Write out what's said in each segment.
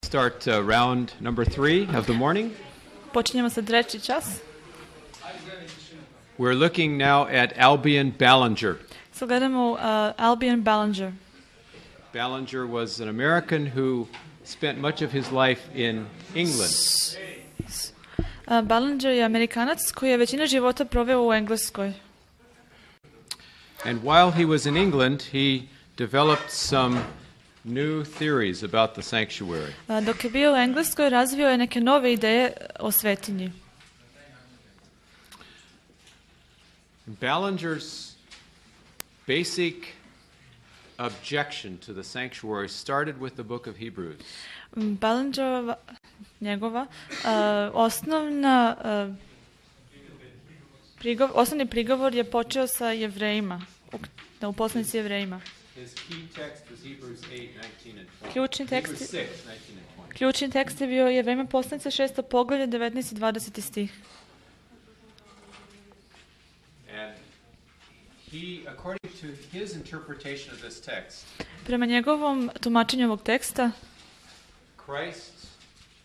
Start round number 3 of the morning. Počinjemo sa treći čas. We're looking now at Albion Ballinger. Sad gledamo Albion Ballinger. Ballinger was an American who spent much of his life in England. Ballinger je Amerikanac koji je većinu života proveo u Engleskoj. And while he was in England, he developed some new theories about the sanctuary. Dok je bio u Engleskoj, razvio je neke nove ideje o svetinji. Ballinger's basic objection to the sanctuary started with the book of Hebrews. Ballingerova, njegova, osnovni prigovor je počeo sa Jevrejima, u poslanici Jevrejima. His key text was Hebrews 8:19 and 20. Ključni tekst, Hebrews 6:19 and 20. ključni tekst je bio Jevrejima poslanica 6. poglavlje 19 i 20 stih. And he, according to his interpretation of this text, Prema njegovom tumačenju ovog teksta, Christ,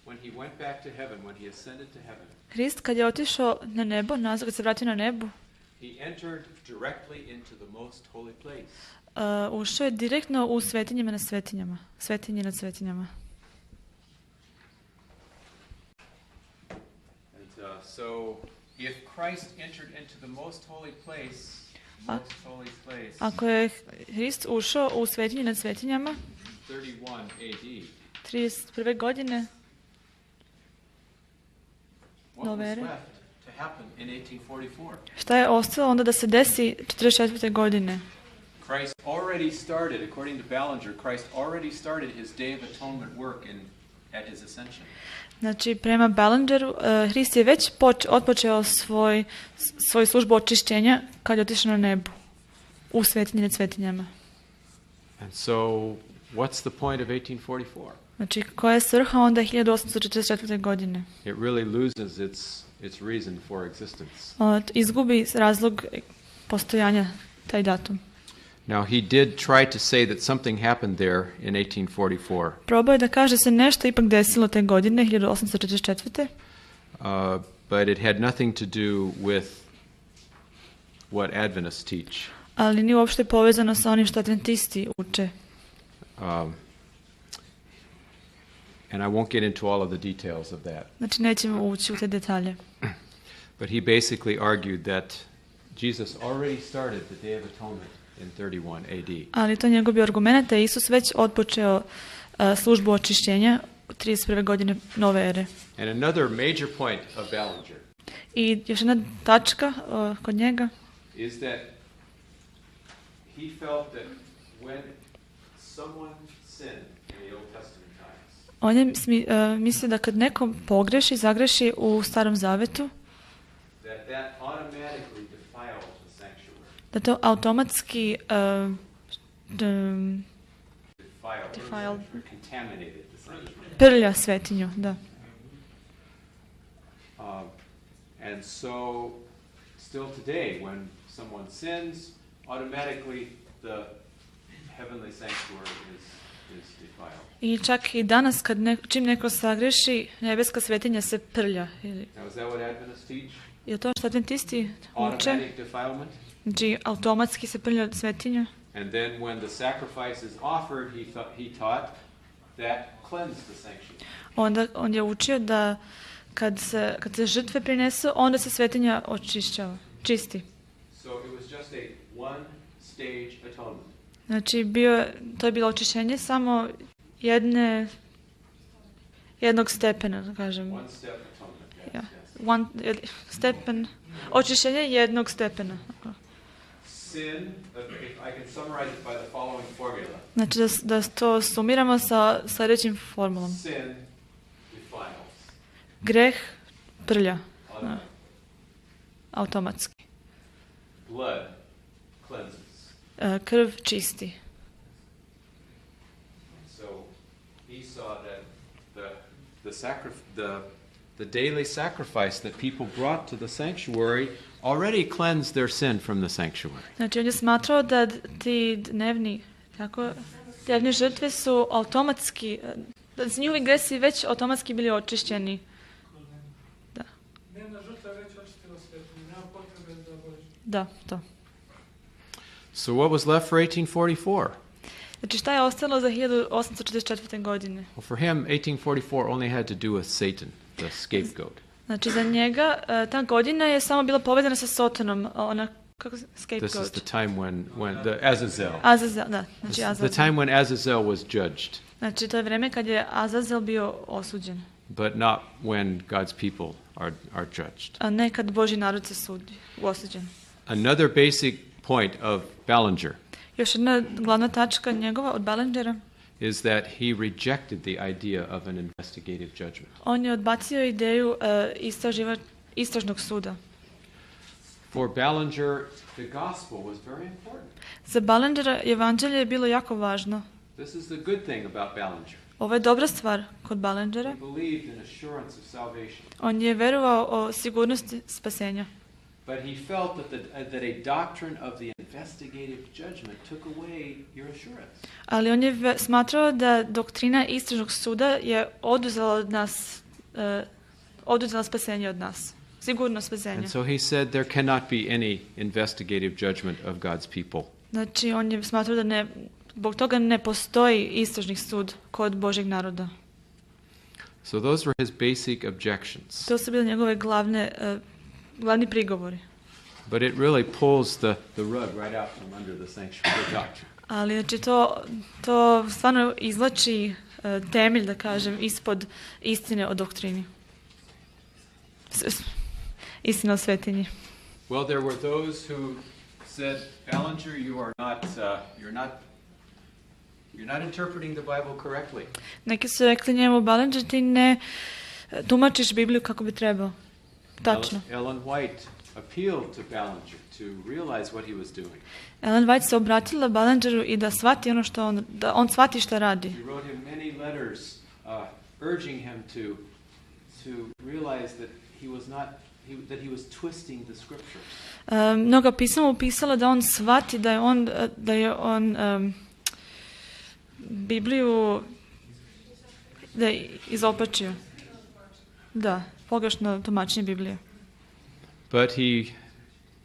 when he went back to heaven, when he ascended to heaven, Hrist kad je otišao na nebo, nazad kad se vratio na nebu, he entered directly into the most holy place. Ušao je direktno u svetinjima na svetinjama, svetinje nad svetinjama. And so, if Christ entered into the most holy place, Ako je Hrist ušao u svetinje nad svetinjama, 31 AD, 31. godine what nove was ere, left to happen in 1844? šta je ostalo onda da se desi 44. godine? Christ already started, according to Ballinger, Christ already started his Day of Atonement work at his ascension. Znači, prema Ballingeru, Hrist je već otpočeo svoju službu očišćenja kad je otišao na nebu, u svetinje nad svetinjama. And so, what's the point of 1844? Znači, koja je svrha onda 1844. godine? It really loses its reason for existence. Izgubi razlog postojanja taj datum. Now, he did try to say that something happened there in 1844. Probao je da kaže se nešto ipak desilo te godine, 1844. But it had nothing to do with what Adventists teach. Ali nije uopšte povezano sa onim što adventisti uče. And I won't get into all of the details of that. Znači, nećemo ući u te detalje. But he basically argued that Jesus already started the Day of Atonement in 31 AD. Ali to njegov bio argument da je Isus već otpočeo službu očišćenja 31. godine nove ere. And another major point of Ballinger I još jedna tačka kod njega is that he felt that when someone sinned in the Old Testament times, on je mislio da kad neko pogreši, zagreši u Starom Zavetu, that automatically defiled the sanctuary. da to automatski Defiled or contaminated the sanctuary. prlja svetinju, da. And so, still today, when someone sins, automatically the heavenly sanctuary is defiled. I čak i danas kad čim neko sagreši, nebeska svetinja se prlja. Now, is that what Adventists teach? Je to što adventisti uče? Automatic defilement? Znači, automatski se prlja svetinja. And then when the sacrifice is offered, he taught that cleansed the sanctuary. Onda on je učio da kad se žrtve prinesu, onda se svetinja očišćava, čisti. So it was just a one stage atonement. Znači, to je bilo očišćenje samo jednog stepena, da kažem. One step atonement. Ja. Stepen, očišćenje jednog stepena. Sin, if I can summarize it by the following formula. Znači, da to sumiramo sa sljedećim formulom. Sin defiles. Greh prlja. Automatski. Blood cleanses. Krv čisti. So he saw that the daily sacrifice that people brought to the sanctuary already cleansed their sin from the sanctuary. Znači, on je smatrao da ti dnevni žrtve su automatski Da su njihovi gresi već automatski bili očišćeni. Da. Dnevna žrtva je već očistila svetinju, nema potrebe za Božje. Da, to. So what was left for 1844? Znači šta je ostalo za 1844. godine? Well, for him, 1844 only had to do with Satan, the scapegoat. Znači za njega ta godina je samo bila povezana sa Sotonom, ona kako se This is scapegoat. the time when the Azazel. Azazel, da, znači The Azazel. time when Azazel was judged, Znači to je vreme kad je Azazel bio osuđen, but not when God's people are judged. a ne kad Božji narod se sudi, osuđen. Another basic point of Ballinger Još jedna glavna tačka njegova od Ballingera, is that he rejected the idea of an investigative judgment. on je odbacio ideju istražnog suda. For Ballinger, the gospel was very important. Za Ballingera evanđelje je bilo jako važno. This is the good thing about Ballinger. Ovo je dobra stvar kod Ballingera. He believed in assurance of salvation. On je verovao o sigurnosti spasenja. But he felt that a doctrine of the investigative judgment took away your assurance. Ali on je smatrao da doktrina istražnog suda je oduzela od nas, oduzela spasenje od nas. Sigurno spasenje. And so he said there cannot be any investigative judgment of God's people. Znači on je smatrao da zbog toga ne postoji istražni sud kod Božjeg naroda. So those were his basic objections. To su bile njegove glavni prigovori. But it really pulls the rug right out from under the sanctuary doctrine. Ali znači to stvarno izvlači temelj, da kažem, ispod istine o doktrini. Istina o svetinji. Well, there were those who said, Ballinger, you're not interpreting the Bible correctly. Neki su rekli njemu, Ballinger, ti ne tumačiš Bibliju kako bi trebao. Tačno. Ellen White appealed to Ballinger to realize what he was doing. Ellen White se obratila Ballingeru i da shvati ono što da on shvati šta radi. She wrote him many letters urging him to realize that that he was twisting the scriptures. Mnoga pisama upisala da on shvati da je on Bibliju da je izopačio. Da, pogrešno tumačenje Biblije. But he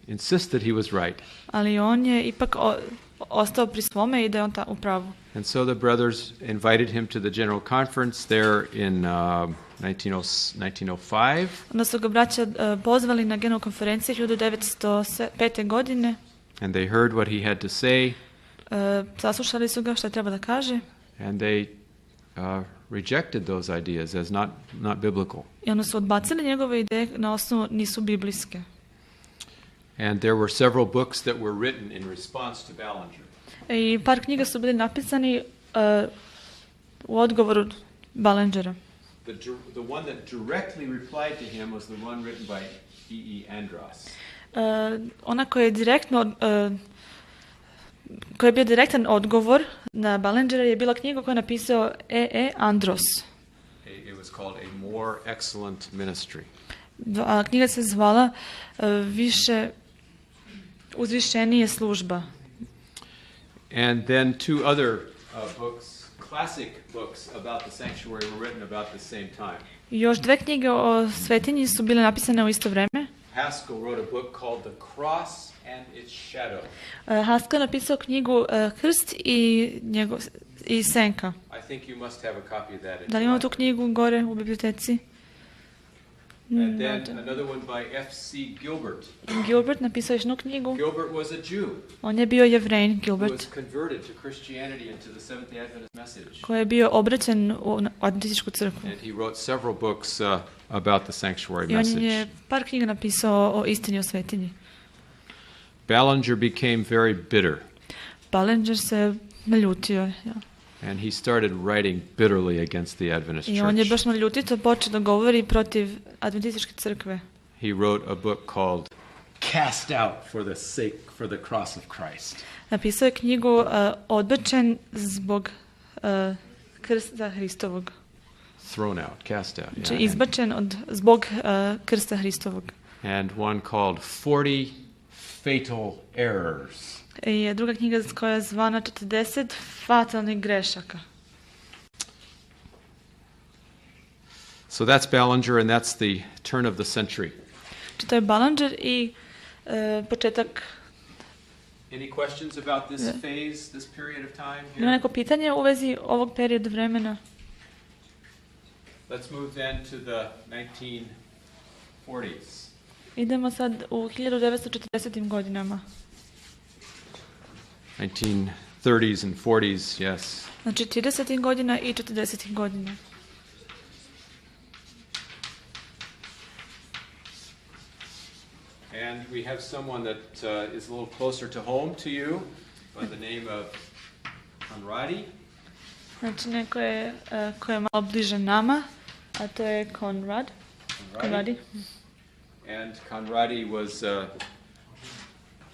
insisted he was right. Ali on je ipak ostao pri svome i da je on u pravu. And so the brothers invited him to the general conference there in 1905. Onda su ga braća pozvali na generalnu konferenciju 1905. godine. And they heard what he had to say. Saslušali su ga šta treba da kaže. And they rejected those ideas as not biblical. I onda su odbacili njegove ideje na osnovu nisu biblijske. And there were several books that were written in response to Ballinger. I par knjiga su bili napisani u odgovoru Ballingera. The one that directly replied to him was the one written by E. Andros. Ona koja je direktno koji je bio direktan odgovor na Ballingera je bila knjiga koju je napisao E. Andros. It was called A More Excellent Ministry. A knjiga se zvala više uzvišenije služba. And then two other books, classic books about the sanctuary were written about the same time. I još dve knjige o svetinji su bile napisane u isto vreme. Haskell wrote a book called The Cross and Its Shadow. Haskell napisao knjigu Krst i senka. I think you must have a copy of that. Da li imamo tu knjigu gore u biblioteci? And then another one by F.C. Gilbert. Gilbert napisao još jednu knjigu. Gilbert was a Jew. On je bio Jevrein, Who Gilbert, was converted to Christianity and to the Seventh-day Adventist message. koji je bio obraćen u adventističku crkvu. And he wrote several books about the sanctuary I on message. je par knjiga napisao o istini o svetinji. Ballinger became very bitter. Ballinger se naljutio. Ja. And he started writing bitterly against the Adventist I on je church. baš naljutito počeo da govori protiv adventističke crkve. He wrote a book called Cast Out for the Cross of Christ. Napisao je knjigu Odbačen zbog krsta Hristovog. Thrown out, cast out. Znači Yeah. izbačen zbog krsta Hristovog. And one called 40 Fatal Errors. I druga knjiga koja je zvana 40 fatalnih grešaka. So that's Ballinger, and that's the turn of the century. To je Ballinger i početak. Any questions about this phase, this period of time Ima here? neko pitanje u vezi ovog perioda vremena? Let's move then to the 1940s. Idemo sad u 1940. godinama. 1930s and 40s, yes. Znači 30. godina i 40. godina. And we have someone that is a little closer to home to you by the name of Conradi. Znači neko je ko je malo bliže nama, a to je Conradi. And Conradi was,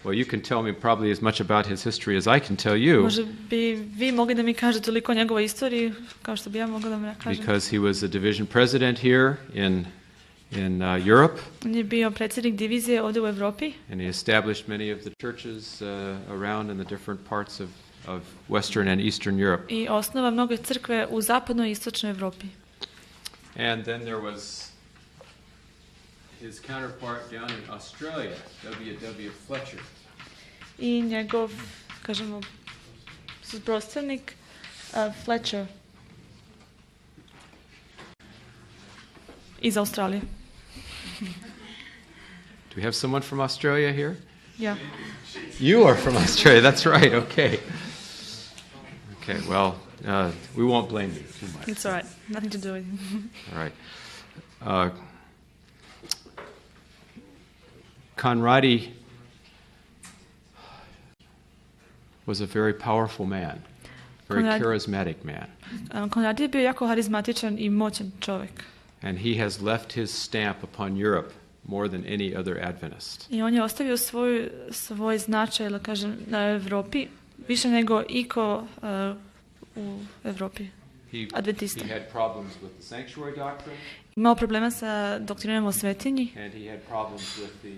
well, you can tell me probably as much about his history as I can tell you. Može bi vi mogli da mi kažete toliko o njegovoj istoriji, kao što bi ja mogla da mi kažem. Because he was a division president here in Europe. On je bio predsjednik divizije ovdje u Evropi. And he established many of the churches around in the different parts of Western and Eastern Europe. I osnova mnoge crkve u zapadnoj i istočnoj Evropi. And then there was his counterpart down in Australia, W.W. Fletcher. I njegov, kažemo, suprotstavnik Fletcher iz Australije. Do we have someone from Australia here? Yeah. You are from Australia, that's right, okay. Okay, well, we won't blame you too much. It's all right. Nothing to do with it. All right. Conradi was a very powerful man, very charismatic man. Conradi je bio jako harizmatičan i moćan čovjek. And he has left his stamp upon Europe more than any other Adventist. I on je ostavio svoj značaj, da kažem, na Evropi više nego iko u Evropi. Adventista. He had problems with the sanctuary doctrine. Imao problema sa doktrinom o svetinji. And he had problems with the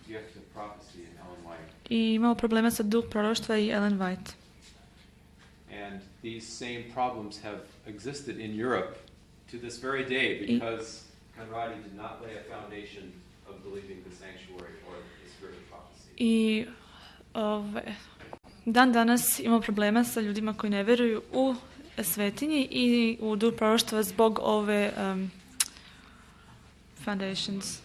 gift of prophecy in Ellen White. I imao problema sa duh proroštva i Ellen White. And these same problems have existed in Europe to this very day because Conradi did not lay a foundation of believing the sanctuary or the spirit of prophecy. I dan danas imamo problema sa ljudima koji ne vjeruju u svetinji i u duh proroštva zbog ove foundations,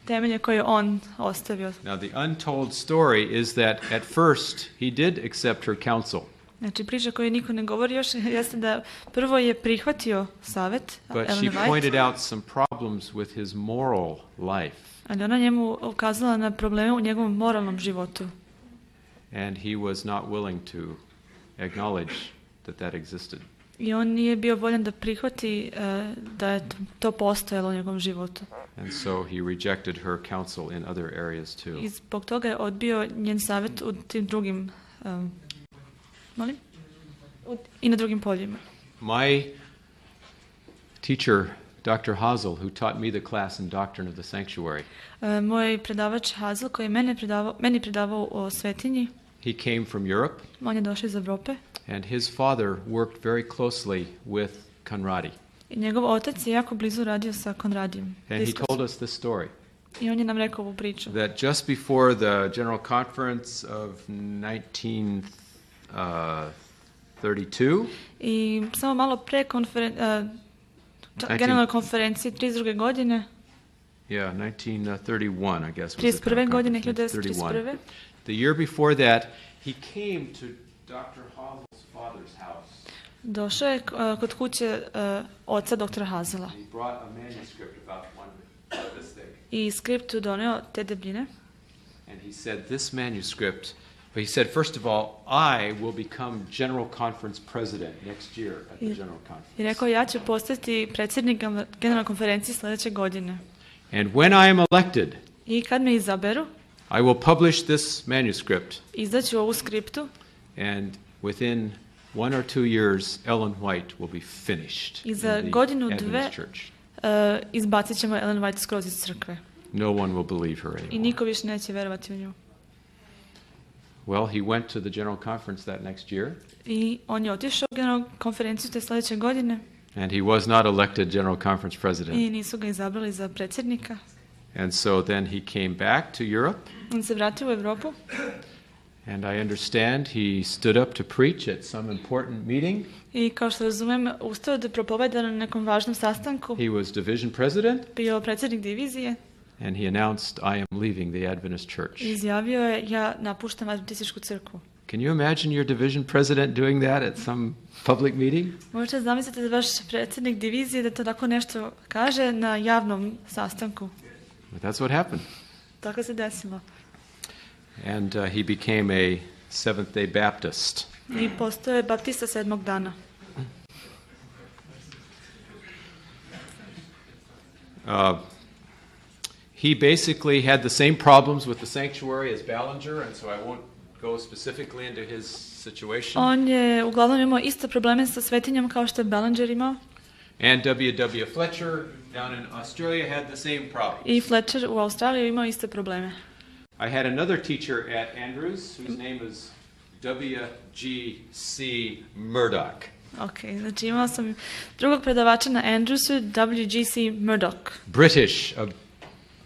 temelje koje on ostavio. Now the untold story is that at first he did accept her counsel. Znači priča koju niko ne govori još jeste da prvo je prihvatio savjet But Ellen she White, pointed out some problems with his moral life. ali ona njemu ukazala na probleme u njegovom moralnom životu. And he was not willing to acknowledge that existed. I on nije bio voljan da prihvati da je to postojalo u njegovom životu. And so he rejected her counsel in other areas too. I zbog toga je odbio njen savjet u tim drugim i na drugim poljima. My teacher, Dr. Hazel, who taught me the class in Doctrine of the Sanctuary, Moj predavač Hazel, koji je meni predavao o svetinji, he came from Europe, on je došao iz Evrope. and his father worked very closely with Conradi. I njegov otac je jako blizu radio sa Conradijem. And he told us this story. I on je nam rekao ovu priču. That just before the General Conference of 1932, I samo malo pre generalnoj konferenciji 32. godine, 1931, I guess. 31. godine, 1931. The year before that, he came to Dr. Hazel's father's house. Došao je kod kuće oca doktora Hazela. He brought a manuscript about this thick. I skriptu doneo te debljine. And he said, this manuscript, but he said, first of all, I will become General Conference President next year at the General Conference. I rekao, ja ću postati predsjednik generalne konferencije sljedeće godine. And when I am elected, I kad me izaberu, I will publish this manuscript. izdaću ovu skriptu. And within 1 or 2 years, Ellen White will be finished I in za the godinu dve Adventist Church. Izbacit ćemo Ellen White skroz iz crkve. No one will believe her I anymore. niko više neće verovati u nju. Well, he went to the General Conference that next year. I on je otišao u generalnu konferenciju te sljedeće godine. And he was not elected General Conference president. I nisu ga izabrali za predsjednika. And so then he came back to Europe. On se vratio u Europu. And I understand he stood up to preach at some important meeting. I kao što razumem, ustao da propoveda na nekom važnom sastanku. He was division president. Bio predsjednik divizije. And he announced, I am leaving the Adventist church. Izjavio je, ja napuštam adventističku crkvu. Can you imagine your division president doing that at some public meeting? Možete zamisliti da vaš predsjednik divizije da to tako nešto kaže na javnom sastanku. But that's what happened. Tako se desilo. And he became a Seventh-day Baptist. I postao je baptista 7. dana. He basically had the same problems with the sanctuary as Ballinger, and so I won't go specifically into his situation. On je uglavnom imao iste probleme sa svetinjom kao što je Ballinger imao. And W.W. Fletcher down in Australia had the same problems. I Fletcher u Australiji imao iste probleme. I had another teacher at Andrews whose name was W.G.C. Murdoch. Ok, znači imao sam drugog predavača na Andrewsu, W.G.C. Murdoch. British,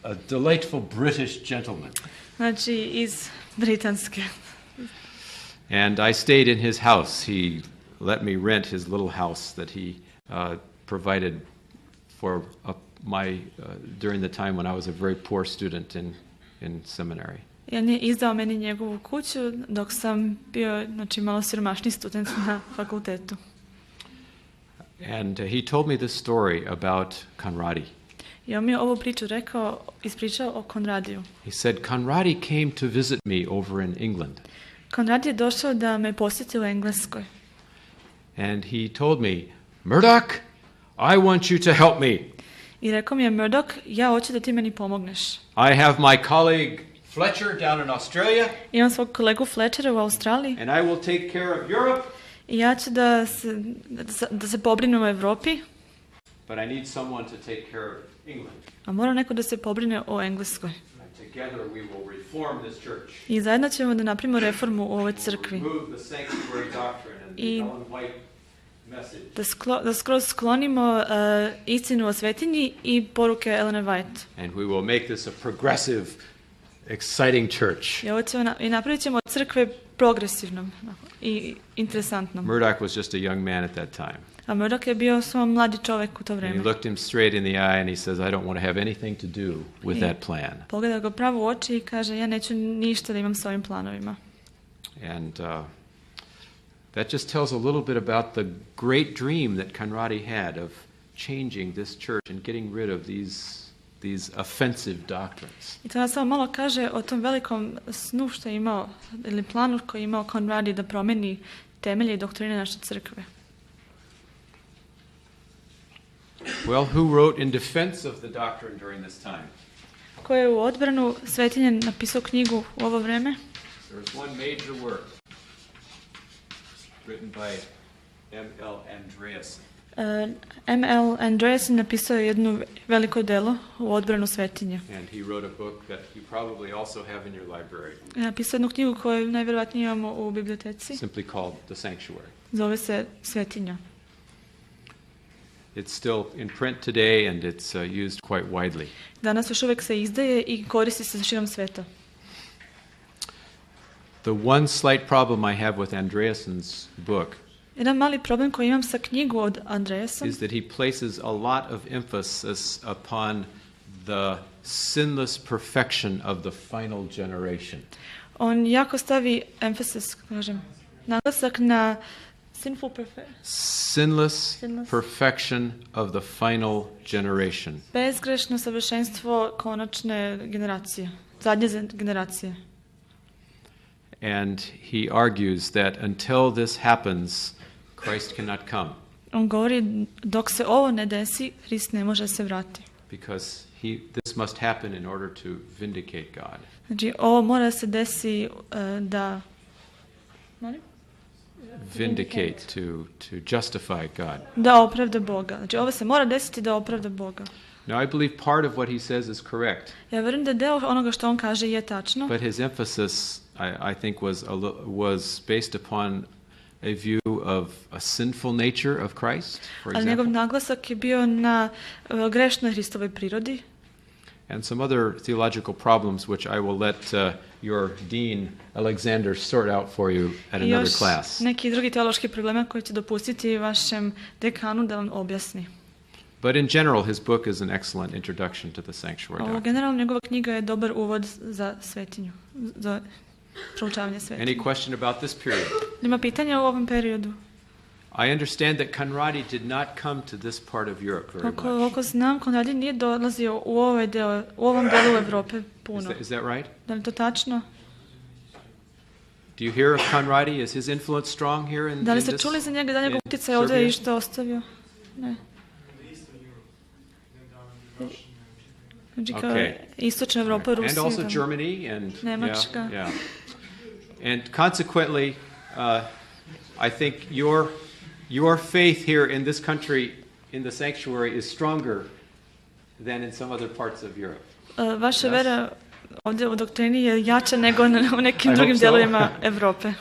a delightful British gentleman. Znači iz Britanske. And I stayed in his house. He let me rent his little house that he provided for during the time when I was a very poor student in seminary. I on je izdao meni njegovu kuću dok sam bio, znači, malo siromašni student na fakultetu. And he told me this story about Conradi. I on mi je ovu priču ispričao o Conradiju. He said, Conradi came to visit me over in England. Conrad je došao da me posjeti u Engleskoj. And he told me, Murdoch, I want you to help me. I rekao mi je, Murdoch, ja hoću da ti meni pomogneš. I have my colleague Fletcher down in Australia. Imam svog kolegu Fletchera u Australiji. And I will take care of Europe. I ja ću da se pobrinem u Evropi. But I need someone to take care of England. A mora neko da se pobrine o Engleskoj. And together we will reform this church. I zajedno ćemo da napravimo reformu u ovoj crkvi. Remove the sanctuary doctrine and the Ellen White message. Da skroz sklonimo istinu o svetinji i poruke Ellen White. And we will make this a progressive, exciting church. I napravit ćemo od crkve progresivnom i interesantnom. Murdoch was just a young man at that time. A Murdoch je bio samo mladi čovjek u to vreme. And he looked him straight in the eye and he says, I don't want to have anything to do with that plan. Pogleda ga pravo u oči i kaže, ja neću ništa da imam s ovim planovima. And that just tells a little bit about the great dream that Conradi had of changing this church and getting rid of these offensive doctrines. I to nas samo malo kaže o tom velikom snu što je imao, ili planu koji je imao Conradi da promeni temelje i doktrine naše crkve. Well, who wrote in defense of the doctrine during this time? Ko je u odbranu svetinje napisao knjigu u ovo vreme? There is one major work written by M.L. Andreasen. M.L. Andreasen napisao je jedno veliko delo u odbranu svetinje. And he wrote a book that you probably also have in your library. Napisao jednu knjigu koju najvjerojatnije imamo u biblioteci. Simply called The Sanctuary. Zove se Svetinja. It's still in print today and it's used quite widely. Danas još uvijek se izdaje i koristi se širom sveta. The one slight problem I have with Andreasen's book Jedan mali problem koji imam sa knjigu od Andreasa is that he places a lot of emphasis upon the sinless perfection of the final generation. On jako stavi naglasak na sinless perfection of the final generation. Bezgrešno savršenstvo konačne generacije, zadnje generacije. And he argues that until this happens, Christ cannot come. On govori dok se ovo ne desi, Hrist ne može se vratiti. Because this must happen in order to vindicate God. Znači ovo mora se desi da vindicate, to justify God. Da opravda Boga. Znači ovo se mora desiti da opravda Boga. Now I believe part of what he says is correct. Ja vjerujem da deo onoga što on kaže je tačno. But his emphasis I think was based upon a view of a sinful nature of Christ, for Ali njegov example, naglasak je bio na grešnoj Hristovoj prirodi and some other theological problems which I will let your dean Alexander sort out for you at i još another class. neki drugi teološki problema koji će dopustiti vašem dekanu da vam objasni. But in general, his book is an excellent introduction to the sanctuary Ovo doctrine. generalno njegova knjiga je dobar uvod za svetinju, za proučavanje svetinje. Any question about this period? Ima pitanja u ovom periodu? I understand that Conradi did not come to this part of Europe very much. Koliko znam, Konradi nije dolazio u ovom delu Evrope puno. Is that right? Da li to tačno? Do you hear of Conradi? Is his influence strong here in Da li in ste this- čuli za njega da njegov in utjecaj ovdje Serbia? i što ostavio? Ne. Znači kao Okay. istočna Evropa, And Rusija, also tamo. Germany and Nemačka. yeah. And consequently, I think your faith here in this country in the sanctuary is stronger than in some other parts of Europe. Vaša Yes. vera ovdje u doktrini je jača nego u nekim I drugim hope so. dijelovima Evrope.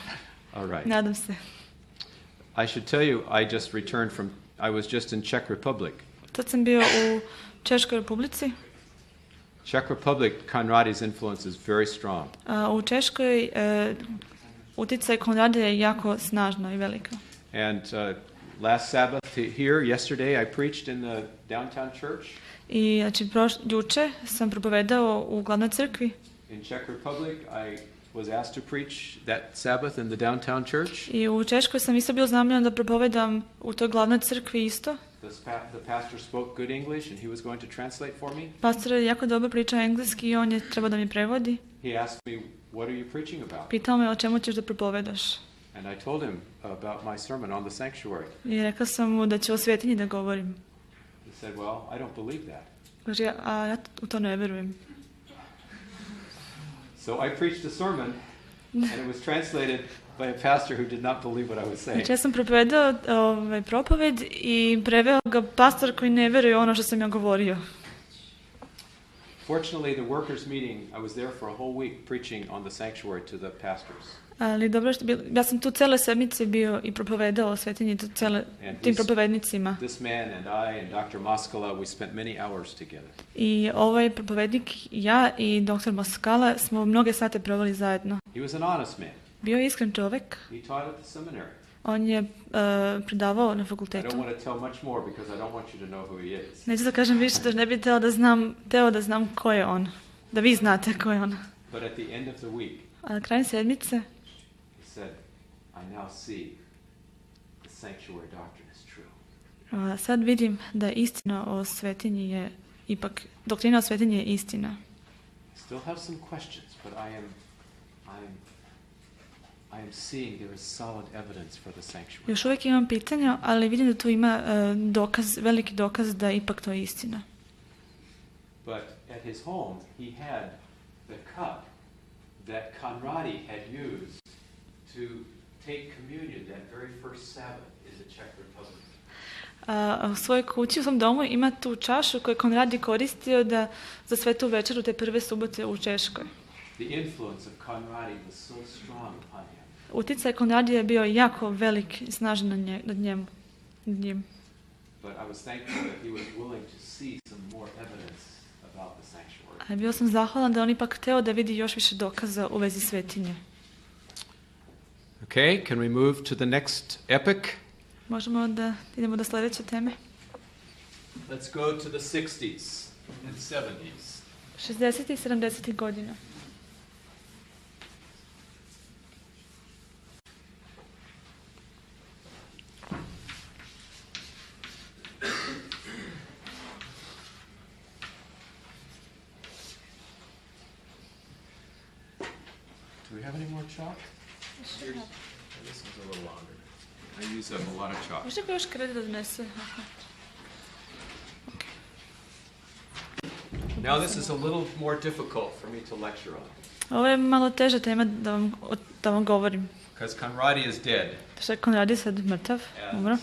All right. Nadam se. I should tell you, I just returned from. I was just in Czech Republic. Tad sam bio u Češkoj Republici. Czech Republic, Conradi's influence is very strong. U Češkoj utjecaj Konrada je jako snažna i velika. And last Sabbath here, yesterday, I preached in the downtown church I znači juče sam propovedao u glavnoj crkvi in Czech Republic. I was asked to preach that Sabbath in the downtown church. i u Češkoj sam isto bio zamoljen da propovedam u toj glavnoj crkvi isto. The pastor spoke good English, and he was going to translate for me. Pastor je jako dobro pričao engleski i on je trebao da mi prevodi. He asked me, "What are you preaching about?" Pitao me o čemu ćeš da propovedaš. And I told him about my sermon on the sanctuary. I rekao sam mu da ću o svetinji da govorim. He said, "Well, I don't believe that." Kaže, ja u to ne verujem. So I preached a sermon, and it was translated by a pastor who did not believe what I was saying. Znači ja sam propovedao propoved i preveo ga pastor koji ne veruje ono što sam ja govorio. Fortunately, the workers' meeting, I was there for a whole week preaching on the sanctuary to the pastors. Ali dobro, ja sam tu cele sedmice bio i propovedao o svetinji tim propovednicima. This man and I and Dr. Moskala, we spent many hours together. I ovaj propovednik, ja i dr. Moskala smo mnoge sate proveli zajedno. He was an honest man. Bio je iskren čovjek. He taught at the seminary. On je predavao na I fakultetu. don't want to tell much more because I don't want you to know who he is. Neću da kažem više, da ne bi teo da znam ko je on. Da vi znate ko je on. But at the end of the week, A na kraju sedmice he said, "I now see the sanctuary doctrine is true." sad vidim da istina o svetinji je ipak, doktrina o svetinji je istina. I still have some questions, but I am seeing there is solid evidence for the sanctuary. Još uvijek imam pitanja, ali vidim da tu ima veliki dokaz da ipak to je istina. But at his home, he had the cup that Conradi had used to take communion that very first Sabbath in the Czech Republic. U svojoj kući, u svom domu ima tu čašu koju je Konradi koristio za svetu večeru te prve subote u Češkoj. The influence of Conradi was so strong upon him. Utjecaj Konradi je bio jako velik i snažan nad njim. But I was thankful that he was willing to see some more evidence about the sanctuary. A bio sam zahvalan da on ipak hteo da vidi još više dokaza u vezi svetinje. Okay, can we move to the next epic? Možemo da idemo do sljedeće teme. Let's go to the 60s and 70s. 60. i 70. godina. Do we have any more chalk? This is a little longer. I use up a lot of chalk. Može ga još kredi da donese? Now this is a little more difficult for me to lecture on. Ovo je malo teža tema da vam govorim. Because Conradi is dead. Što je Konradi sad mrtav, umro.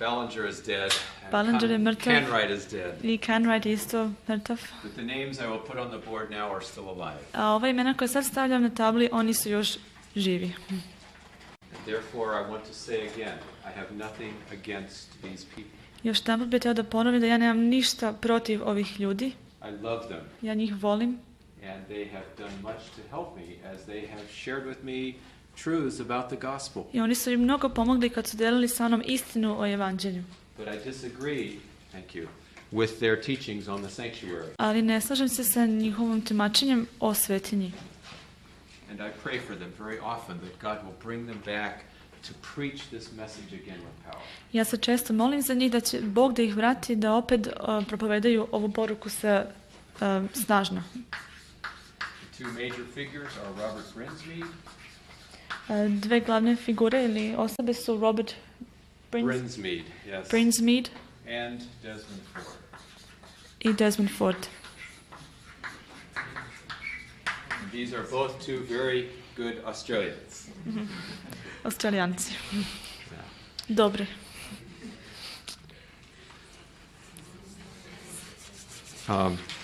Ballinger is dead. Ballinger je mrtav. Canright is dead. I Canright je isto mrtav. But the names I will put on the board now are still alive. A ova imena koje sad stavljam na tabli, oni su još živi. therefore I want to say again, I have nothing against these people. Još jedanput bih htio da ponovim da ja nemam ništa protiv ovih ljudi. I love them. Ja njih volim. And they have done much to help me as they have shared with me truths about the gospel. I oni su im mnogo pomogli kad su delili sa mnom istinu o evanđelju. But I disagree, thank you, with their teachings on the sanctuary. Ali ne slažem se sa njihovim tumačenjem o svetinji. And I pray for them very often that God will bring them back to preach this message again with power. Ja se često molim za njih da će Bog da ih vrati da opet propovedaju ovu poruku sa snažno. The two major figures are Robert Brinsmead. Dve glavne figure ili osobe su Robert Brinsmead, yes. Brinsmead And Desmond Ford. I Desmond Ford. And these are both two very good Australians. Australijanci. Yeah. Dobri.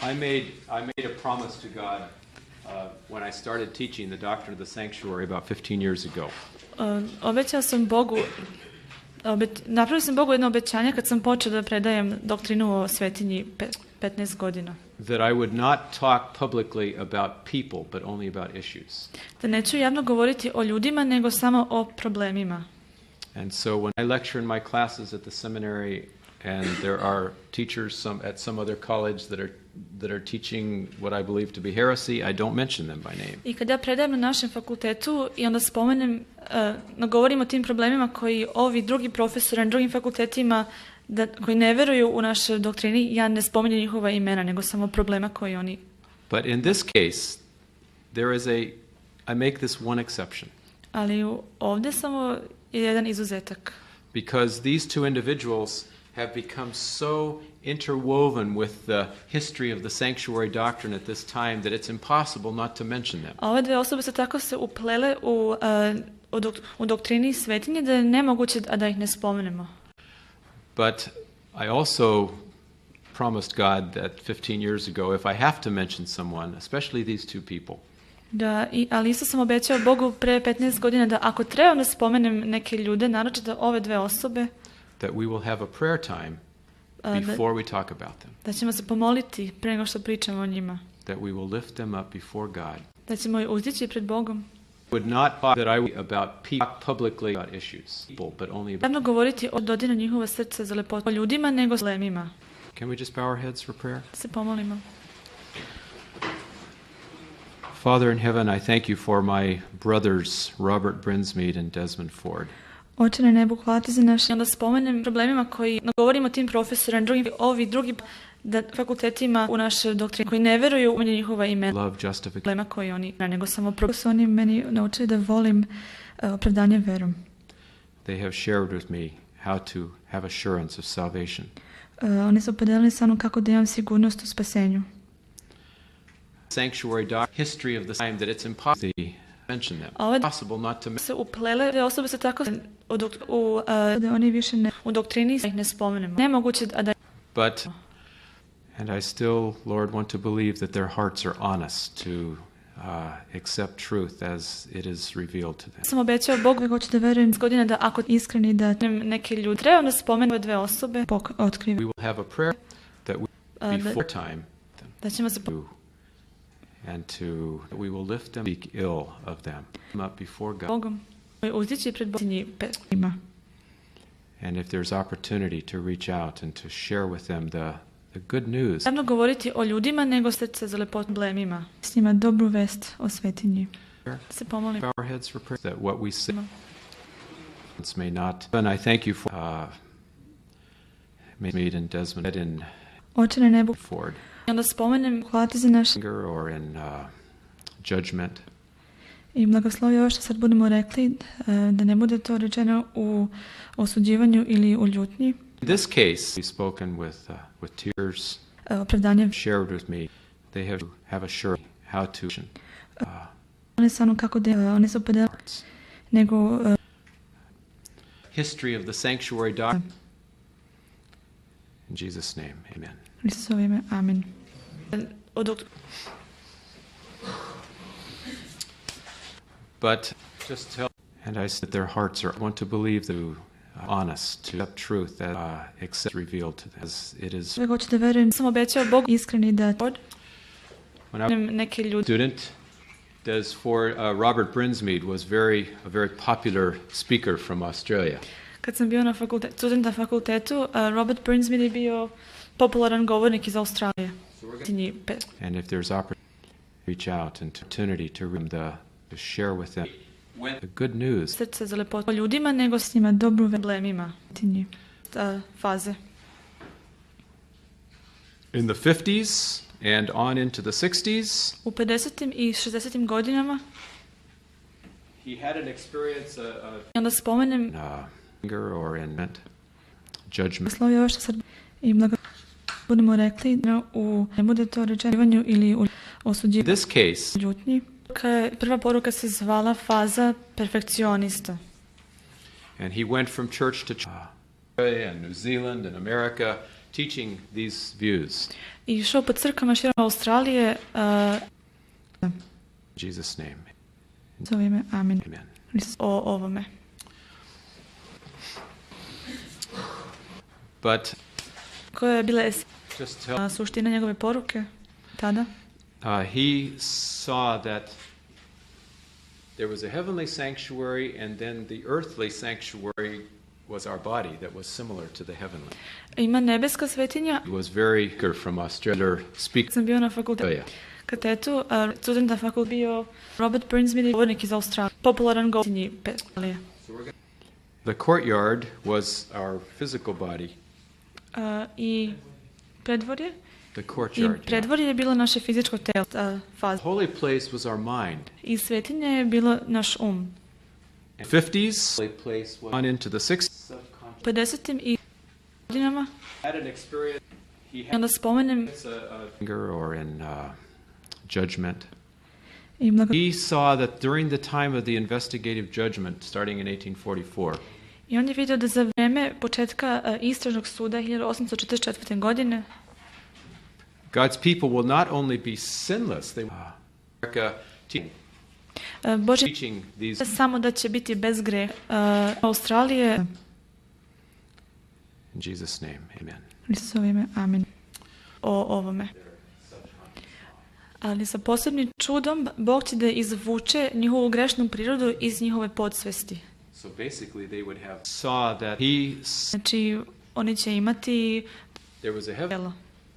I made a promise to God when I started teaching the doctrine of the sanctuary about 15 years ago. Obećao sam Bogu, napravio sam Bogu jedno obećanje kad sam počeo da predajem doktrinu o svetinji 15 godina. That I would not talk publicly about people, but only about issues. Da neću javno govoriti o ljudima, nego samo o problemima. And so when I lecture in my classes at the seminary, and there are teachers at some other college that are teaching what I believe to be heresy, I don't mention them by name. I kad ja predajem na našem fakultetu i onda spomenem, govorim o tim problemima koji ovi drugi profesori na drugim fakultetima koji ne veruju u našoj doktrini, ja ne spominjem njihova imena, nego samo problema koji oni... But in this case, I make this one exception. Ali ovdje samo je jedan izuzetak. Because these two individuals have become so interwoven with the history of the sanctuary doctrine at this time that it's impossible not to mention them. A ove dve osobe su tako se uplele u doktrini svetinje da je nemoguće da ih ne spomenemo. But I also promised God that 15 years ago, if I have to mention someone, especially these two people, ali isto sam obećao Bogu pre 15 godina da ako trebam da spomenem neke ljude, naročito ove dve osobe, that we will have a prayer time before we talk about them. Da ćemo se pomoliti pre nego što pričamo o njima. That we will lift them up before God. Da ćemo ih uzdići pred Bogom. Would not talk that I would about people publicly about issues, but only about. Javno govoriti o dodinu njihova srca za lepotu o ljudima nego problemima. Can we just bow our heads for prayer? Se pomolimo. Father in heaven, I thank you for my brothers Robert Brinsmead and Desmond Ford. Oče na nebu, hvala ti za naše. Onda spomenem problemima koji govorimo o tim profesorima, ovi drugi fakultetima u našoj doktrini koji ne veruju u njihova imena. Love justification. Problema koji oni, nego samo su oni meni naučili da volim opravdanje verom. They have shared with me how to have assurance of salvation. Oni su podelili sa mnom kako da imam sigurnost u spasenju. Sanctuary history of the time that it's impossible to mention them. Possible not to se uplele, osobe se tako da oni više ne u doktrini ih ne spomenemo. Nemoguće da But and I still, Lord, want to believe that their hearts are honest to accept truth as it is revealed to them. Sam obećao Bogu, hoću da verujem godina da ako iskreni da neke ljude treba da spomenu dve osobe, otkrive. We will have a prayer that we before time da ćemo se and we will lift them, speak ill of them, up before God. Bogom uzdići pred Bogom. And if there's opportunity to reach out and to share with them the good news. Javno govoriti o ljudima nego srce za lepotu problemima. S njima dobru vest o svetinji. Se pomolim. Our heads for prayer that what we say may not. And I thank you for Mead and Desmond in Oče na nebu. Ford. I onda spomenem, hvala ti za naš or in judgment. I blagoslovi ovo što sad budemo rekli, da ne bude to rečeno u osuđivanju ili u ljutnji. In this case, we've spoken with tears. Opravdanje shared with me. They have assured me how to. Oni sa mnom kako da oni su podelili nego history of the sanctuary doctrine. In Jesus' name, amen. Isusovo ime, amen. But just tell, and And I said their hearts are want to believe the honest, to accept truth that accept revealed to them. As it is. Uvijek hoću da verujem, sam obećao Bogu iskreni da When I was neke ljudi. Student, does for Robert Brinsmead was a very popular speaker from Australia. Kad sam bio na student na fakultetu, Robert Brinsmead je bio popularan govornik iz Australije. And if there's opportunity, reach out and opportunity to share with them the good news. Srce za lepotu ljudima, nego s njima dobru problemima. Faze. In the 50s and on into the 60s, u 50. i 60. godinama he had an experience onda spomenem anger or in judgment. Slovi ovo što sad i budemo rekli u ne bude to rečenivanju ili u osuđivanju. This case, Ljutnji. Prva poruka se zvala faza perfekcionista. And he went from church to Australia and New Zealand and America teaching these views. I išao po crkvama širom Australije. In Jesus' name. Zovime, amin. Amen. O ovome. But koja je bila suština njegove poruke tada? He saw that there was a heavenly sanctuary and then the earthly sanctuary was our body that was similar to the heavenly. Ima nebeska svetinja. He was very from Australia speaker. Sam bio na fakultetu, student na fakultetu bio Robert Brinsmead, govornik iz Australije, popularan govornik. The courtyard was our physical body. I predvorje? The courtyard. I predvorje je bilo naše fizičko telo. Faza. Holy place was our mind. I svetinja je bilo naš um. 50s on into the 60s. 50. i godinama onda spomenem anger or in judgment. He saw that during the time of the investigative judgment starting in 1844. I on je vidio da za vreme početka istražnog suda 1844. godine God's people will not only be sinless, they Bože teaching these samo da će biti bez greha. Australije. In Jesus' name, amen. Isusovo ime, amin. O ovome. Ali sa posebnim čudom Bog će da izvuče njihovu grešnu prirodu iz njihove podsvesti. So basically they would have saw that he znači oni će imati there was a heaven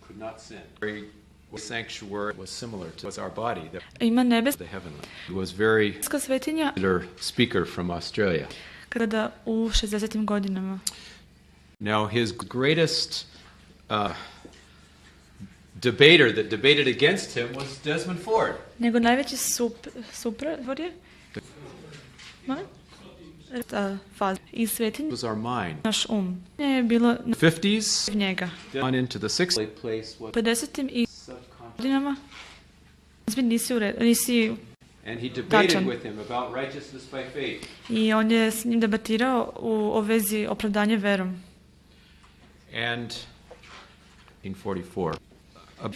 could not sin. Sanctuary was similar to our body that ima nebes the heavenly. He was very svetinja speaker from Australia. Kada u 60. godinama. Now his greatest debater that debated against him was Desmond Ford. Nego najveći suprotnik faza i svetinja was our mind. Naš je bilo 50s njega. On into the 60s. 50. i godinama nisi and he debated with him about righteousness by faith. I on je s njim debatirao o vezi opravdanje verom. And in 44.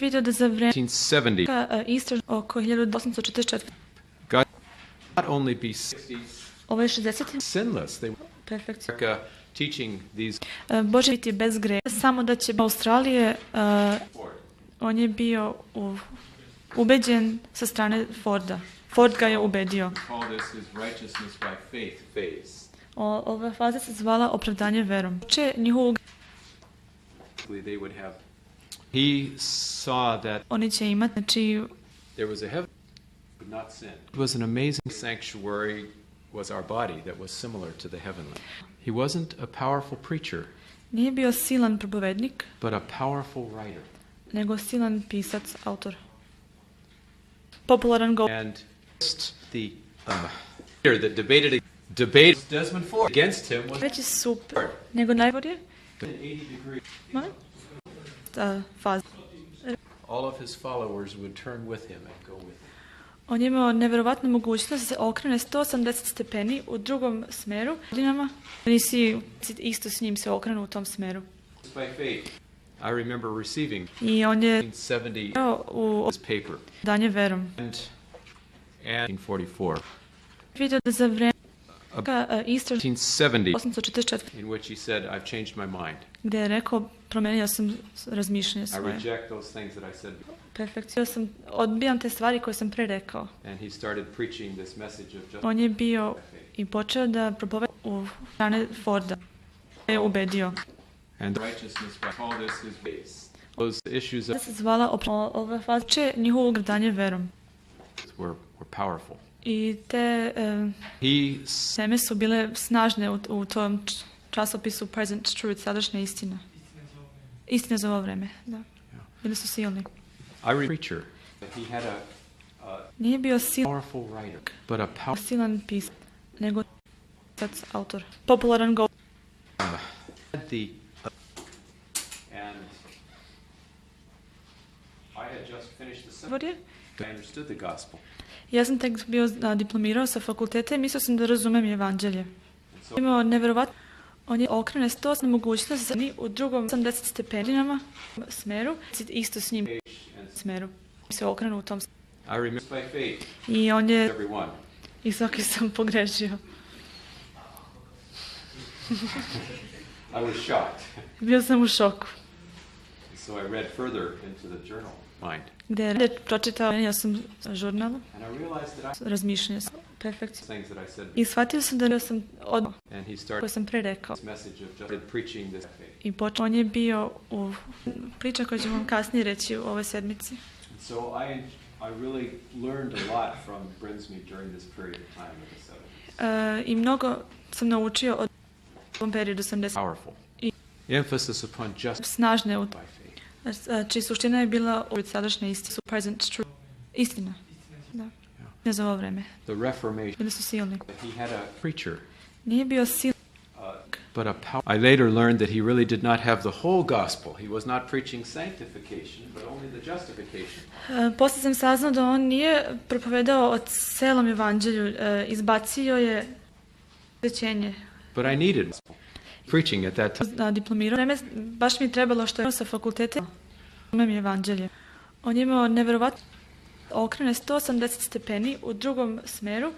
Vidio da za vreme 1970 istraž oko 1844. God not only be Ovo je 60. sinless. They perfekcija. Teaching these Bože biti bez greha. Samo da će Australije on je bio ubeđen sa strane Forda. Ford ga je ubedio. Ova faza se zvala opravdanje verom. He saw that oni će imati, znači there was a heaven could not sin. It was an amazing sanctuary was our body that was similar to the heavenly. He wasn't a powerful preacher. Nije bio silan propovednik, but a powerful writer. Nego silan pisac, autor. Popularan govornik. And the that debated Desmond Ford against him was veći super. Nego najbolje. Faza. All of his followers would turn with him and go with him. On je imao neverovatnu mogućnost da se okrene 180 stepeni u drugom smeru. Nisi isto s njim se okrenu u tom smeru. I remember receiving I on je u paper danje verom. And 44. Vidio da za vreme Easter 1970, 844. in which he said, I've changed my mind. Gdje je rekao, promenio sam razmišljanje I svoje. reject those things that I said. Perfekcio sam, odbijam te stvari koje sam pre rekao. And he started preaching this message of justice. On je bio i počeo da propoveda u strane Forda. Je ubedio. And righteousness, I call this his base. Those issues Da se zvala ova faza njihovo ugradanje verom. were powerful. I te teme su bile snažne u tom časopisu Present Truth, sadašnja istina. Istina za ovo vreme, da. Bili su silni. I read preacher. He had Nije bio powerful writer, but a silan pisac, nego autor. Popularan govor. and I had just finished the seminary. I understood the gospel. Ja sam tek bio diplomirao sa fakulteta i mislio sam da razumem evanđelje. Imao nevjerovatno, on je okrene 100 mogućnosti da se u drugom 80 stepeninama smeru, isto s njim smeru. Se okrenu u tom i on je i svaki sam pogrešio. I was shocked. Bio sam u šoku. So I read further into the journal. Mind. Gdje je pročitao, ja sam žurnal, And I realized that razmišljanje, perfekcija. things that I said. I shvatio sam da sam And he started koje sam pre rekao. this message of just preaching this faith. I on je bio u priča koju ću vam kasnije reći u ovoj sedmici. So I really learned a lot from Brinsmead during this period of time in the 70s. I mnogo sam naučio od ovom periodu 70. Powerful. Emphasis upon just Snažne u by faith. čiji suština je bila u sadašnje istine, su present truth. Istina. Da. Ne za ovo vreme. The Reformation. Bili su silni. He had a preacher. Nije bio silan. But I later learned that he really did not have the whole gospel. He was not preaching sanctification, but only the justification. Poslije sam saznao da on nije propovedao o celom evanđelju. Izbacio je svećenje. But I needed preaching at that time. Diplomirao. Vreme baš mi je trebalo što je sa fakultete. Imam evanđelje. On je imao nevjerovatno okrene 180 stepeni u drugom smeru.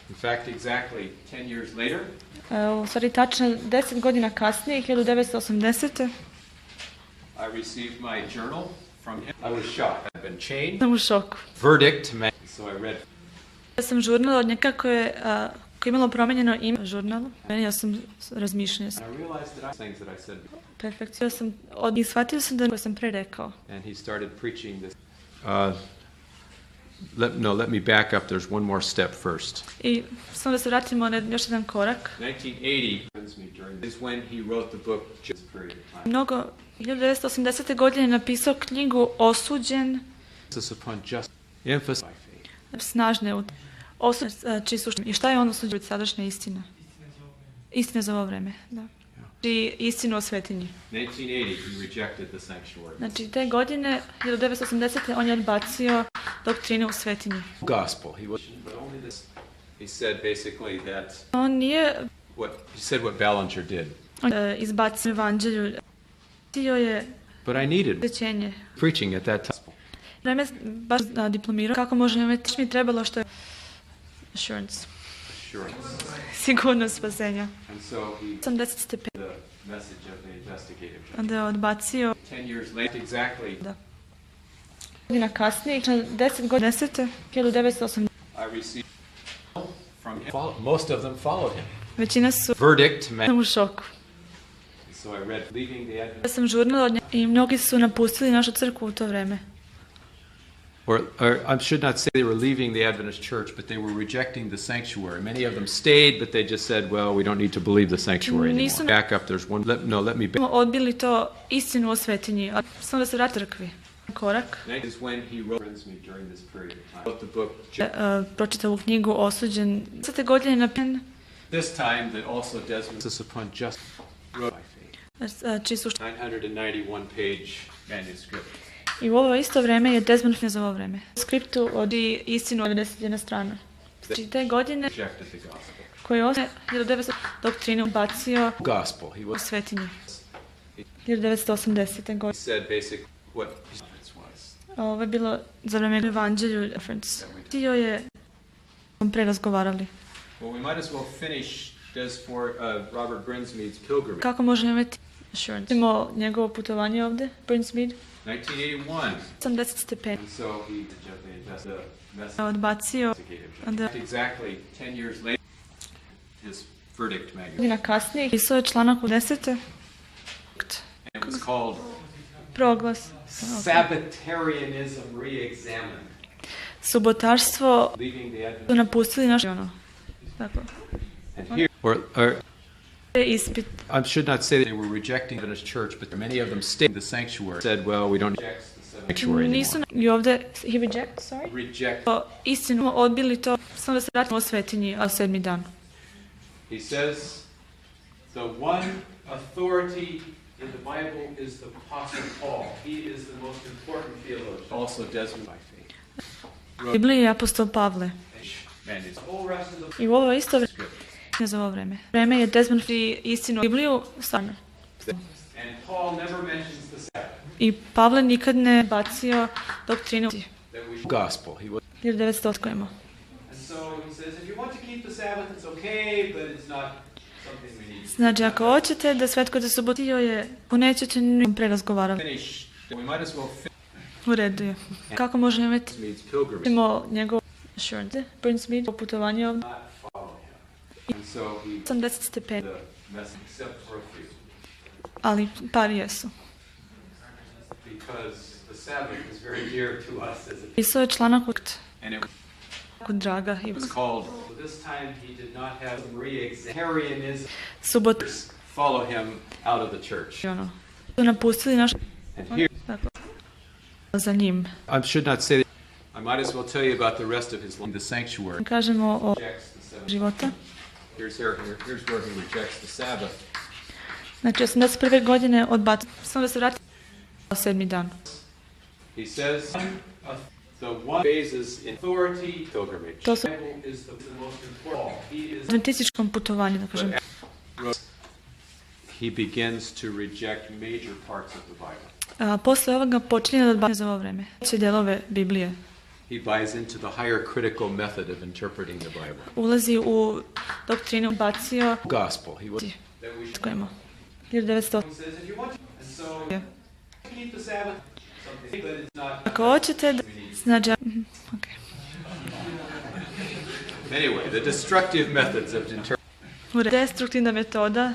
In fact, exactly 10 years later, u stvari tačno 10 godina kasnije, 1980. I received my journal from him. I was shocked. I've been changed. Sam u šoku. Verdict. So I read. Ja sam žurnal od njega koji je imalo promijenjeno ime žurnalu. Ja sam razmišljanje. I realized that things that I said. Perfekcio sam i shvatio sam da koje sam pre rekao. And he started preaching this. Let me back up. There's one more step first. I samo da se vratimo na još jedan korak. 1980 is when he wrote the book Just Period of Time. Mnogo 1980. godine je napisao knjigu Osuđen. Upon just emphasis by faith. Snažne u čiji su i šta je on osuđen sadašnja istina? Istina za ovo vreme, da. I istinu o svetinji. 1980 he rejected the sanctuary. Znači te godine 1980. on je odbacio doktrinu u svetinji. Gospel. But only this. He said basically that. On nije what Ballinger did. Izbacio evanđelju. Je but I needed svećenje. Preaching at that time. Vreme baš diplomirao. Kako možemo imati? Mi trebalo što je assurance. Sigurnost spasenja. And so he 80 stepeni. The message of the investigative. Onda je odbacio 10 years later exactly. Da. Godina kasnije, 10 godina 1980. I received from him. Most of them followed him. Većina su Verdict. u šoku. So I read Leaving the Advent. Ja sam žurnal od njega i mnogi su napustili našu crkvu u to vreme. Or I should not say they were leaving the Adventist church, but they were rejecting the sanctuary. Many of them stayed, but they just said, well, we don't need to believe the sanctuary anymore. Back up, there's one. Let me back. Odbili to istinu o svetinji, a samo da se vrati crkvi. Korak. That is when he wrote during this period of time. Wrote the book. Pročitao knjigu Osuđen. 10 godine napisan. This time that also Desmond is upon just wrote by faith. Čiji su 991 page manuscript. I u ovo isto vreme je Desmond ne za ovo vreme. Skriptu od istinu 91 strana. Znači te godine koji je 1900 doktrinu bacio u svetinji. 1980. godine. Ovo je bilo za vreme evanđelju reference. Tio je prerazgovarali. Well, we might as well finish this for Robert Brinsmead's pilgrimage. Kako možemo imati assurance? Imamo njegovo putovanje ovdje, Brinsmead. 1981. 80 stepeni. And so he gently invested the message. Odbacio. Exactly 10 years later, his verdict magazine. Godina kasnije pisao je članak u 10. And it was called Proglas. Sabbatarianism Re-Examined. Subotarstvo Leaving the Advent. su napustili naš tako. And here, or Ispit. I should not say that they were rejecting the Adventist church, but many of them stayed in the sanctuary. Said, well, we don't reject the sanctuary Nisu anymore. i ovdje, he reject, sorry? Reject. Istinu odbili to, samo da se vratimo o svetinji, a 7. dan. He says, the one authority in the Bible is the Apostle Paul. He is the most important theologian. Also Desmond by faith. Biblija je apostol Pavle. Man, it's all rest of the I u ovo isto vrijeme za ovo vreme. Vreme je Desmond i istinu Bibliju stvarno. And Paul never mentions the Sabbath. I Pavle nikad ne bacio doktrinu. That we gospel. He was. 1900 otkojemo. And so he says, if you want to keep the Sabbath, it's okay, but it's not something we need. Znači, ako hoćete da svetkujete subotu, ako nećete, ne prerazgovarali. Finish. We might as well finish U redu je. Kako možemo imati? Brinsmead's pilgrimage. Imamo njegov assurance, Brinsmead, o putovanje ovdje. Not follow him. And so he 80 stepeni, the message except for a few. ali par jesu. Because the Sabbath is very dear to us as a people. Pisao je članak And it kod draga. was called, this time he did not have re-examined Subot, follow him out of the church. su napustili naš And here, tako, za njim. I should not say that. I might as well tell you about the rest of his life, the sanctuary. Kažemo o Rejects the Sabbath. života. Here's where he rejects the Sabbath. Znači, 81. godine odbacio. Samo da se vrati o 7. dan. He says, the one phases in authority pilgrimage. To su The Bible is the most important. He is adventističkom putovanju, da kažem. he begins to reject major parts of the Bible. Posle ovoga počinje da odbacio za ovo vreme. Će delove Biblije. He buys into the higher critical method of interpreting the Bible. Ulazi u doktrinu, bacio Gospel. He was that we should. otkojemo. 1900. He says, if you want to, and so keep the Sabbath, something, but it's not. Ako hoćete, znači, okay. Anyway, the destructive methods of interpreting. Destruktivna metoda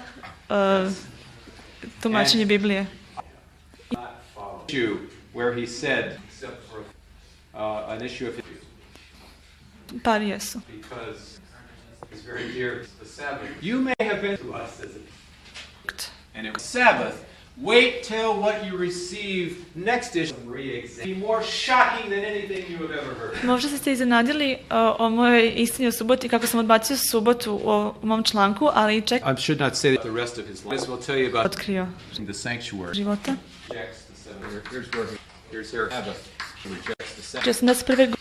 tumačenja Biblije. Not follow. Issue where he said, except for an issue of Par jesu. because it's very dear to the Sabbath. You may have been to us as a and it was Sabbath. Wait till what you receive next issue. Be more shocking than anything you have ever heard. Možda ste se iznenadili o mojoj istini o suboti, kako sam odbacio subotu u mom članku, ali ček I should not say that the rest of his life. We'll tell you about otkrio the sanctuary. života. Rejects the Sabbath. Here's where Sabbath rejects the Sabbath. 81. godine,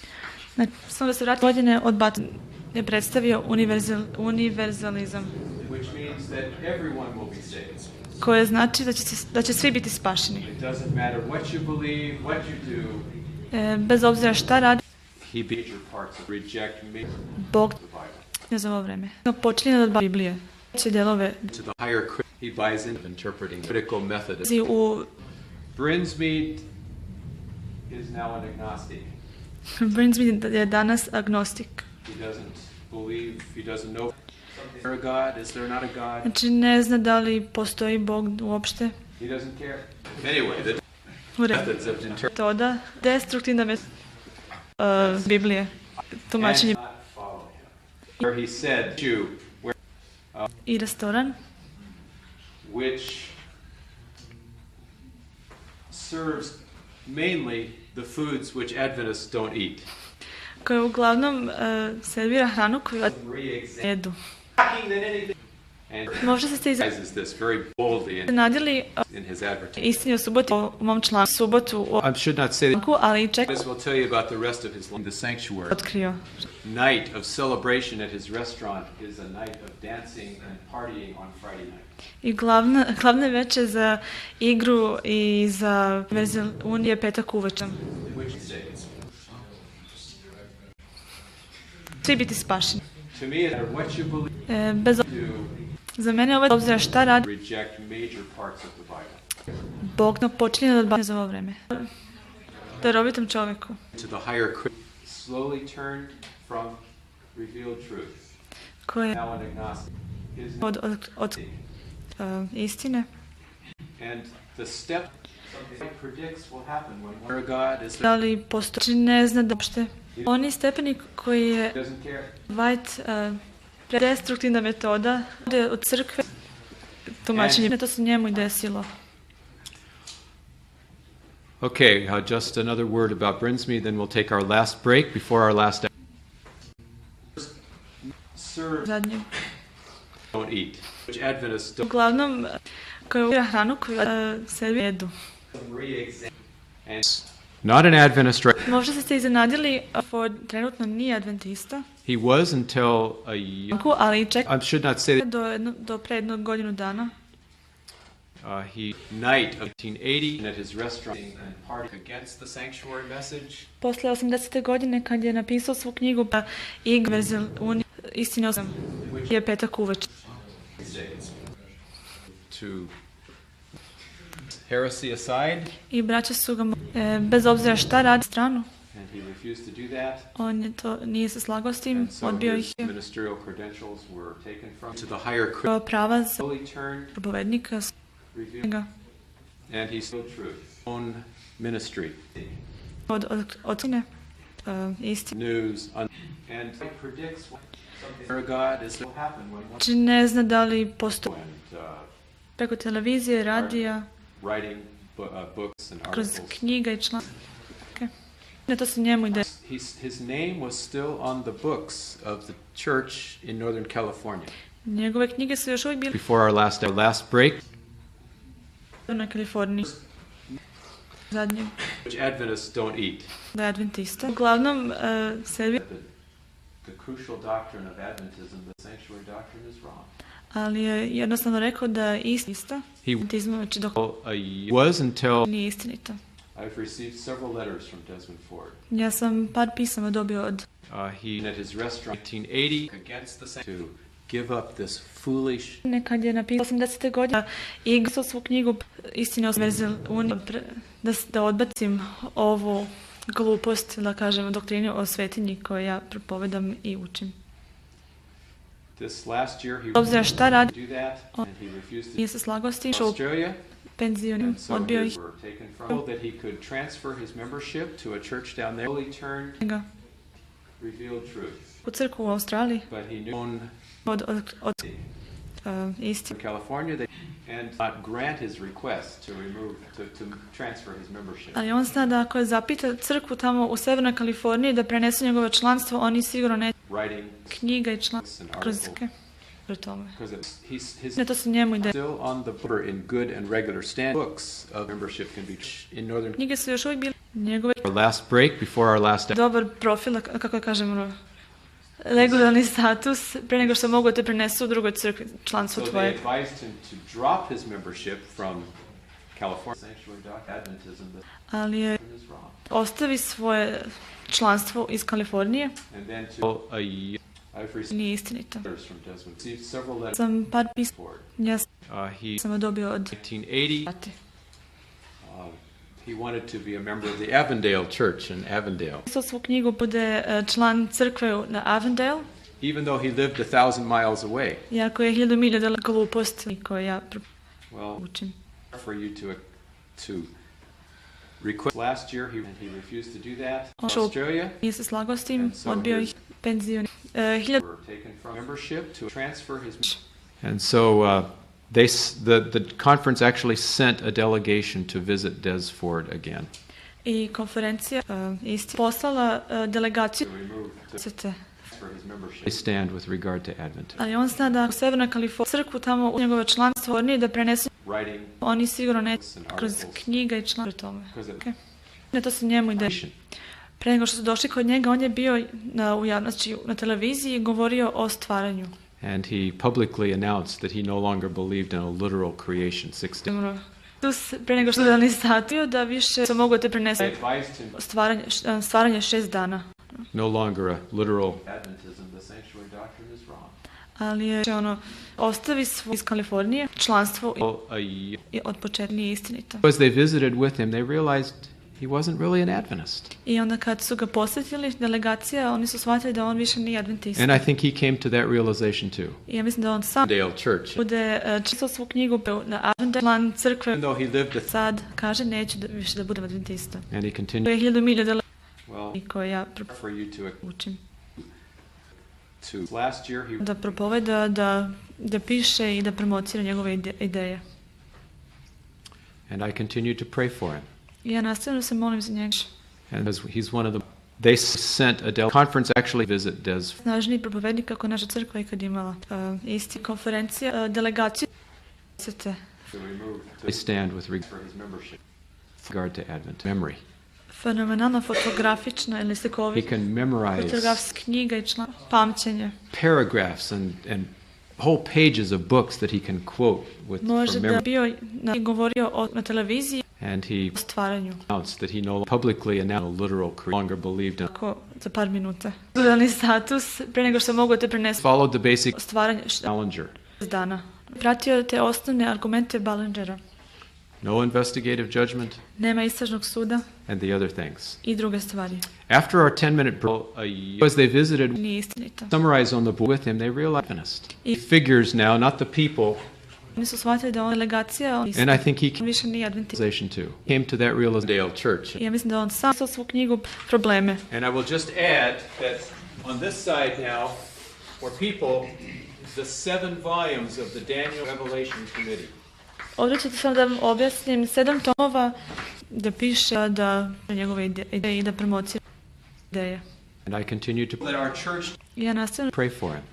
znači, samo da se vrati godine odbacio, je predstavio univerzalizam, Which means that everyone will be saved. koje znači da će svi biti spašeni. It doesn't matter what you believe, what you do. Bez obzira šta radi, He major parts of reject me Bog the Bible. je za ovo vreme. Počinje da odbacio Biblije. Će delove To the higher he buys into interpreting critical method. u Brinsmead is now an agnostic. Brinsmead je danas agnostik. He doesn't believe, he doesn't know. Is there a God? Is there not a God? Znači ne zna da li postoji Bog uopšte. He doesn't care. Anyway, the U redu. methods of interpreting Metoda destruktivna Biblije. Tumačenje not follow him. Where he said, Jew, where, i restoran which serves mainly the foods which Adventists don't eat. koji uglavnom servira hranu koju Re-examine. jedu. Shocking than anything. And Možda ste se recognizes this very boldly iznenadili in his advertisement. istini o suboti u mom članku. Subotu u I should not say that. članku, ali ček Might as well tell you about the rest of his life. The sanctuary. otkrio. Night of celebration at his restaurant is a night of dancing and partying on Friday night. I glavne veče za igru i za unije petak uveče. Which saves. Svi biti spašeni. To me, what you believe Bez do Za mene ovo je obzira šta radi, reject major parts of the Bible. Bog počinje da odbacuje za ovo vreme. Darovitom čovjeku. To the higher slowly turned from revealed truth. Koji je Now an agnostic. od istine. And the step something predicts will happen when one God is Da li postoji, ne zna da uopšte. Oni stepeni koji je doesn't care. White destruktivna metoda od crkve tumačenje. To se njemu i desilo. Okay, just another word about Brinsme, then we'll take our last break before our last. Serve, Zadnju. don't eat. Which Adventists don't Uglavnom, koji ubira hranu koju sebi jedu. and not an Adventist, right? Možda ste iznenadili, Ford trenutno nije adventista, He was until a year. ali čeka I should not say that. do pre jednog godinu dana. He night of 1880 at his restaurant and party against the sanctuary message. Posle 80. godine kad je napisao svu knjigu i verziju istine je petak uveče. To heresy aside, I braća su ga, bez obzira šta radi stranu, and he refused to do that. on je to, nije se slagao s tim, And so odbio his ih je. ministerial credentials were taken from to the higher Prava za slowly turned, propovednika revealed, and he still truth. Own ministry, od istine. news, and it predicts something for God is will happen when one Znači ne zna da li postoji and preko televizije, radija, writing books and kroz articles. knjiga i članke. To se njemu ide. His name was still on the books of the church in Northern California. Njegove knjige su još uvijek bile Before our last break, na Kaliforniji. Zadnje, which Adventists don't eat. da je adventista. Uglavnom, sebi, The crucial doctrine of Adventism, the sanctuary doctrine, is wrong. ali je jednostavno rekao da je ista. Adventizmu, znači dok Was until nije istinita. I've received several letters from Desmond Ford. Ja sam par pisama dobio od He at his restaurant 1880 against the to give up this foolish. nekad je napisao 80. godine i glasao svu knjigu istine o verziju da odbacim ovu glupost, da kažem, doktrini o svetinji koju ja propovedam i učim. This last year he Obzira šta radi, do that, and he refused to nije se slagao s tim, to Australia, penzionim, and so odbio his ih were taken from that he could transfer his membership to a church down there. Fully turned, ga revealed truth, u crkvu u Australiji but he knew od istine. in California they, and not grant his request to remove to transfer his membership. Ali on zna da ako je zapita crkvu tamo u Severnoj Kaliforniji da prenesu njegovo članstvo, oni sigurno ne Writing knjiga i članstvo and kroz articles. pro tome. Because his Ne, to se njemu ide. still on the border in good and regular stand books of membership can be in Northern. Knjige su još uvijek bile njegove Our last break before our last. dobar profil, kako kažemo, regularni status, pre nego što mogu da te prenesu u drugoj crkvi, članstvo So they tvoje. advised him to drop his membership from California Sanctuary Adventism. The Ali je doctrine is wrong. ostavi svoje članstvo iz Kalifornije, And then to a year, I've received nije istinito. letters from Desmond. Received several letters Sam par pisama, Ford. ja He sam dobio od 1980. tati. He wanted to be a member of the Avondale Church in Avondale, Pisao svu knjigu, bude član crkve na Avondale, even though he lived 1,000 miles away. iako je 1000 milja dala glupost koju ja Well, učim. for you to request last year, he refused to do that. Australia Nije se slagao s tim, odbio ih penzioni. were taken from membership to transfer his. And so the conference actually sent a delegation to visit Des Ford again. I konferencija poslala delegaciju. To remove for his membership. They stand with regard to Advent. Ali on zna da u Severnoj Kaliforniji crkvu tamo u njegove članstvo nije da prenesu, Writing oni sigurno ne books and kroz articles. knjiga i članstvo tome. Because it- Okay. Ne, to se njemu ide. Pre nego što su došli kod njega, on je bio u javnosti, na televiziji i govorio o stvaranju. And he publicly announced that he no longer believed in a literal creation 6 days. Pre nego što je satio da više se mogu te prenese They advised him stvaranje 6 dana. no longer a literal Adventism, the sanctuary doctrine is wrong. Ali je ostavi svoj iz Kalifornije, članstvo i od početka nije istinito. As they visited with him, they realized he wasn't really an Adventist. I onda kad su ga posjetili, delegacija, oni su shvatili da on više nije adventista. And I think he came to that realization too. I ja mislim da on sam Dale Church. bude čitao svu knjigu na Advent plan crkve. Even though he lived Sad kaže neću više da budem adventista. and he To continued je 1000 milja delegacija well koje ja for you učim. to last year he Da propoveda, da piše i da promocira njegove ideje. and I continued to pray for him. I ja nastavno se molim za njega. And as he's one of the they sent a Dale conference actually visit Des Snažniji propovednik kako naša crkva ikad imala. Isti konferencija, delegaciju. to remove to stand with regard for his membership regard to Advent memory. Fenomenalna fotografična ili He slikovita can memorize fotografska knjiga i pamćenje. paragraphs and whole pages of books that he can quote with Može from da memory. bio govorio na televiziji And he o stvaranju. announced that he no publicly announced a literal creed, no longer believed in. Tako za par minuta. Studijalni status pre nego što mogu te prenesu Followed the basic stvaranje Ballinger. dana. Pratio te osnovne argumente Ballingera. No investigative judgment Nema istražnog suda and the other things. i druge stvari. After our 10-minute as they visited, Nije istinito. summarize on the book with him, they realized Adventist. Figures now, not the people, Oni su shvatili da on delegacija, and I think he came više nije adventista. too. Came to that realization Dale Church. I ja mislim da on sam sa svu knjigu probleme. And I will just add that on this side now, for people, the 7 volumes of the Daniel Revelation Committee. Ovdje ćete samo da vam objasnim 7 tomova da piše da njegove ideje i da promocira ideje. And I continue to let our church I ja nastavno pray for him.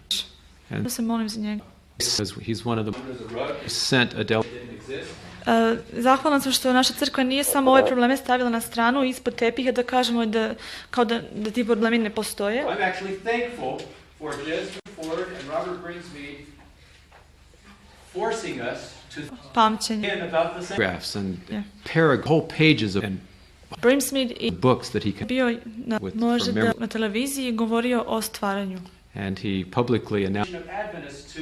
And se molim za njega. he's one of the sent a Dale. Zahvalna sam što naša crkva nije samo ove probleme stavila na stranu ispod tepiha da kažemo da ti problemi ne postoje. I'm actually thankful for Desmond Ford and Robert Brinsmead forcing us to Pamćenje. about the paragraphs and whole pages of and Brimsmead i books that he can bio može from da memory. na televiziji govorio o stvaranju. And he publicly announced of Adventists to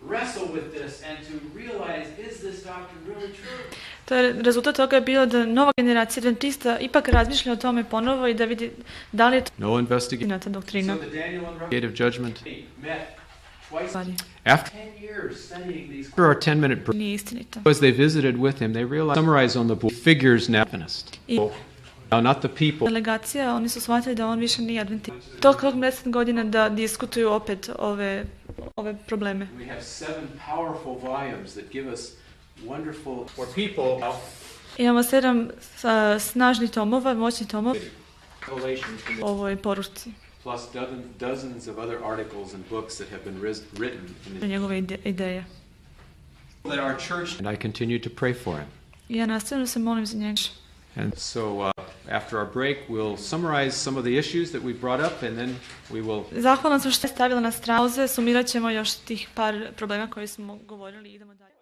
wrestle with this and to realize, is this doctrine really true? To je rezultat toga je bio da nova generacija adventista ipak razmišlja o tome ponovo i da vidi da li je to no investigative ta doktrina. So the Daniel and Revelation judgment. met twice Stvari. After 10 years studying these. our 10-minute Nije istinito. as they visited with him, they realized summarize on the book figures now Adventist. I Now not the people. delegacija, oni su shvatili da on više nije adventista. To kako 10 godina da diskutuju opet ove probleme. We have 7 powerful volumes that give us wonderful for people. Imamo 7 snažnih tomova, moćnih tomova Revelation o ovoj poruci. plus dozens of other articles and books that have been written in Njegove ideje. let our church and I continue to pray for him. I ja nastavno se molim za njega. And so after our break we'll summarize some of the issues that we brought up and then we will Zahvalna sam što je stavila na stranu, sumirat ćemo još tih par problema koje smo govorili i idemo dalje.